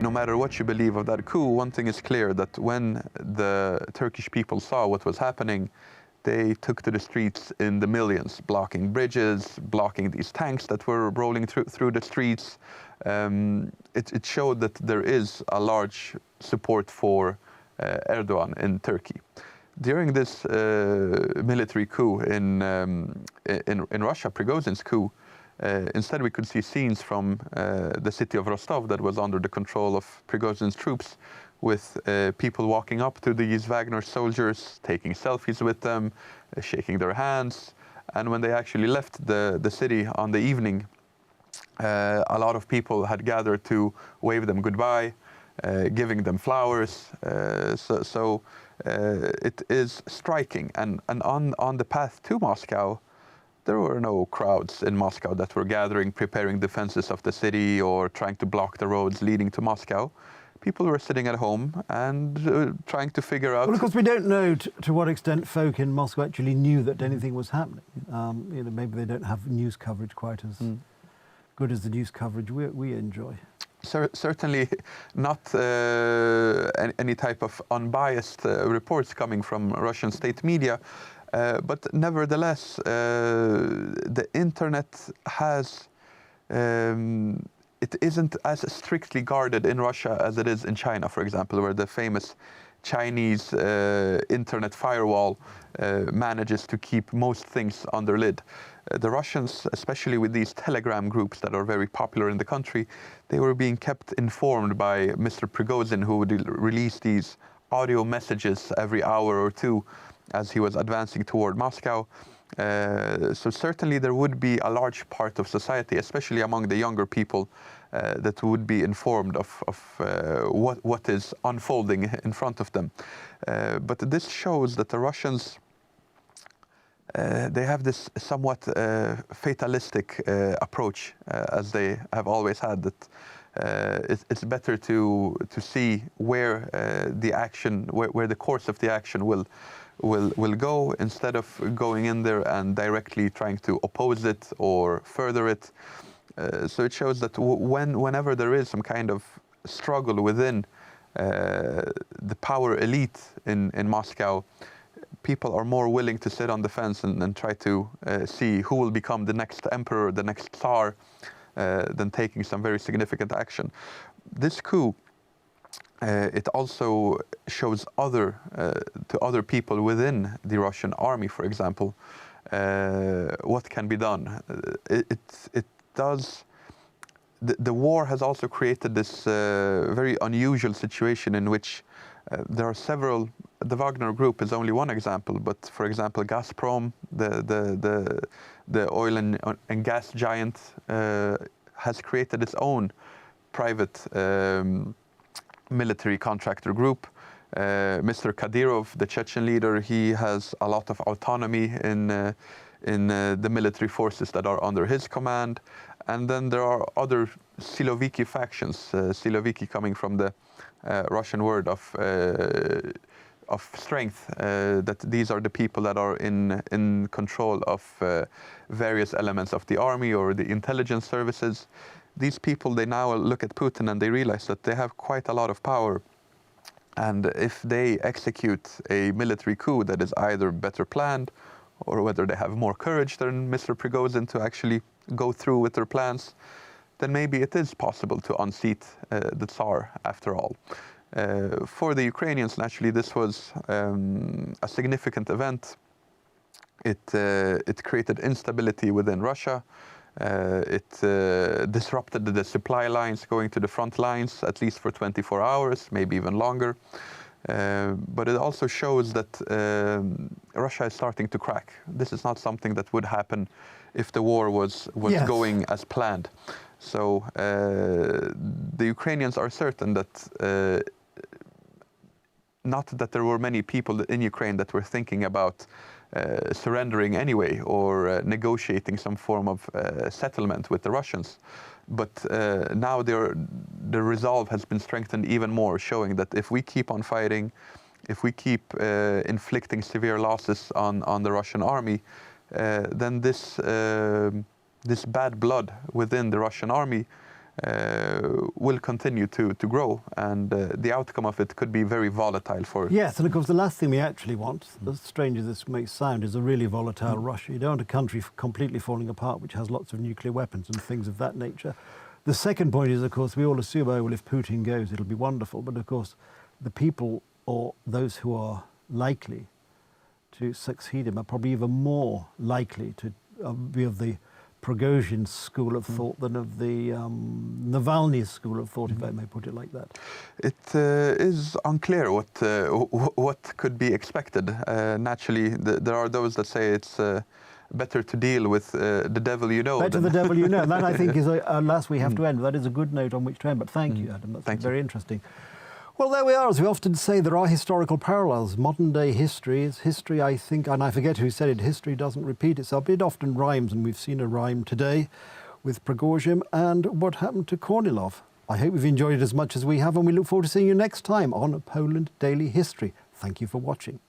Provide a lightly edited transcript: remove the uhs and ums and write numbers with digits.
no matter what you believe of that coup, one thing is clear, that when the Turkish people saw what was happening, they took to the streets in the millions, blocking bridges, blocking these tanks that were rolling through the streets. It showed that there is a large support for Erdogan in Turkey. During this military coup in Russia, Prigozhin's coup, instead we could see scenes from the city of Rostov that was under the control of Prigozhin's troops, with people walking up to these Wagner soldiers, taking selfies with them, shaking their hands. And when they actually left the city on the evening, a lot of people had gathered to wave them goodbye, giving them flowers. It is striking. And on the path to Moscow, there were no crowds in Moscow that were gathering, preparing defenses of the city or trying to block the roads leading to Moscow. People were sitting at home and trying to figure out... Well, of course, we don't know to what extent folk in Moscow actually knew that anything was happening. You know, maybe they don't have news coverage quite as good as the news coverage we enjoy. Certainly not any type of unbiased reports coming from Russian state media. But nevertheless, the internet has... it isn't as strictly guarded in Russia as it is in China, for example, where the famous Chinese internet firewall manages to keep most things under lid. The Russians, especially with these Telegram groups that are very popular in the country, they were being kept informed by Mr. Prigozhin, who would release these audio messages every hour or two as he was advancing toward Moscow. So certainly there would be a large part of society, especially among the younger people, that would be informed of what is unfolding in front of them. But this shows that the Russians, they have this somewhat fatalistic approach, as they have always had, that it's better to see where the action, where the course of the action will go, instead of going in there and directly trying to oppose it or further it. So it shows that whenever there is some kind of struggle within the power elite in Moscow, people are more willing to sit on the fence and try to see who will become the next emperor, the next Tsar, than taking some very significant action. This coup, it also shows to other people within the Russian army, for example, what can be done. It does. The war has also created this very unusual situation in which there are several. The Wagner Group is only one example, but for example, Gazprom, the oil and gas giant, has created its own private military contractor group. Mr. Kadyrov, the Chechen leader, he has a lot of autonomy in the military forces that are under his command. And then there are other Siloviki factions, Siloviki coming from the Russian word of strength, that these are the people that are in control of various elements of the army or the intelligence services. These people, they now look at Putin and they realize that they have quite a lot of power. And if they execute a military coup that is either better planned, or whether they have more courage than Mr. Prigozhin to actually go through with their plans, then maybe it is possible to unseat the Tsar after all. For the Ukrainians, naturally, this was a significant event. It created instability within Russia. It disrupted the supply lines going to the front lines, at least for 24 hours, maybe even longer. But it also shows that Russia is starting to crack. This is not something that would happen if the war was going as planned. So the Ukrainians are certain that, not that there were many people in Ukraine that were thinking about surrendering anyway or negotiating some form of settlement with the Russians. But now the resolve has been strengthened even more, showing that if we keep on fighting, if we keep inflicting severe losses on the Russian army, then this bad blood within the Russian army will continue to grow, and the outcome of it could be very volatile for. Yes, and of course the last thing we actually want, as strange as this may sound, is a really volatile Russia. You don't want a country completely falling apart which has lots of nuclear weapons and things of that nature. The second point is, of course, we all assume, oh, well, if Putin goes, it'll be wonderful. But of course, the people or those who are likely to succeed him are probably even more likely to be of the Prigozhin school of thought than of the Navalny school of thought, if I may put it like that. It is unclear what could be expected. Naturally, there are those that say it's better to deal with the devil you know. Better the devil you know. And that, I think, is a last we have to end. That is a good note on which to end. But thank you, Adam. That's very interesting. Well, there we are. As we often say, there are historical parallels. Modern day history is history, I think, and I forget who said it, history doesn't repeat itself, but it often rhymes, and we've seen a rhyme today with Prigozhin and what happened to Kornilov. I hope you've enjoyed it as much as we have, and we look forward to seeing you next time on Poland Daily History. Thank you for watching.